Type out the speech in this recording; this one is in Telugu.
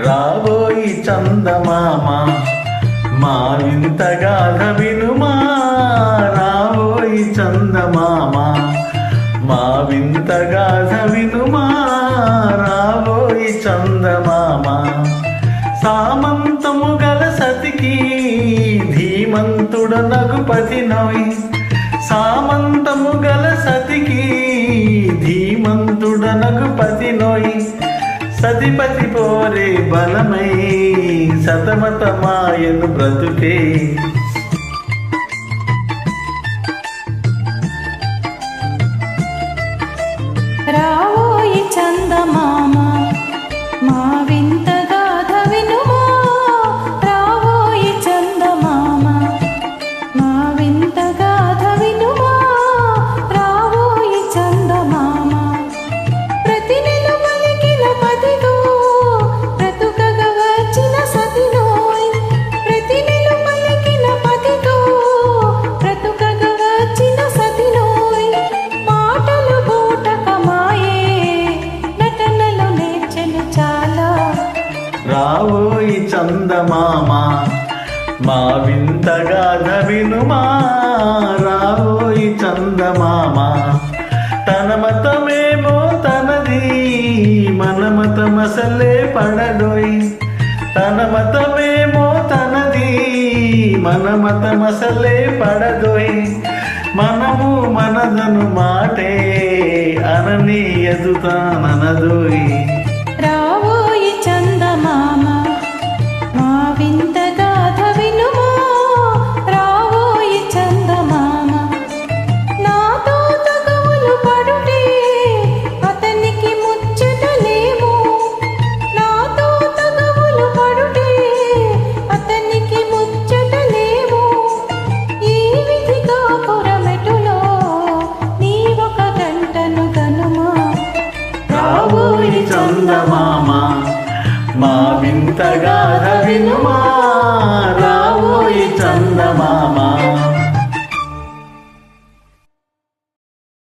రాబోయి చందమామ మా వింత గాథ వినుమా. రాబోయి చందమామ మా వింత గాథ వినుమా. రాబోయి చందమామ సామంతము గల సతికి ధీమంతుడనగు పతినోయ్. సామంతము గల సతికి ధీమంతుడనగు పతినోయ్. సతిపతి పోరే బలమై సతమతమాయను బ్రతుకే. రావోయి చందమామ మా వింత గాథ వినుమా. రావోయి చందమామ మా వింత గాథ వినుమా. రావోయి చందమామ ప్రతి నెల పలికిన పతితో బ్రతుకగా వచ్చిన సతినోయ్. ప్రతి నెల పలికిన పతితో బ్రతుకగా వచ్చిన సతినోయ్. మాటలు బూటకమాయే నటనలు నేర్చెను చాలా. రావోయి చందమామ మా వింత గాథ వినుమా. రావోయి చందమామ తన మతమేమో తనది మన మతమసలే పడదోయ్. తన మతమేమో తనది మన మతమసలే పడదోయ్. మనము మనదను మాటే అనని ఎదుతాననదోయ్. రావోయి చందమామ మా వింత గాథ వినుమా. రావోయి చందమామ నాతో తగవులు పడుటే అతనికి ముచ్చటలేమో. నాతో తగవులు పడుటే అతనికి ముచ్చటలేమో. ఈ విధి కాపురమెటులో నీ ఒక గంటను గనుమా. రావోయి చందమామ మా వింత గాథ వినుమా.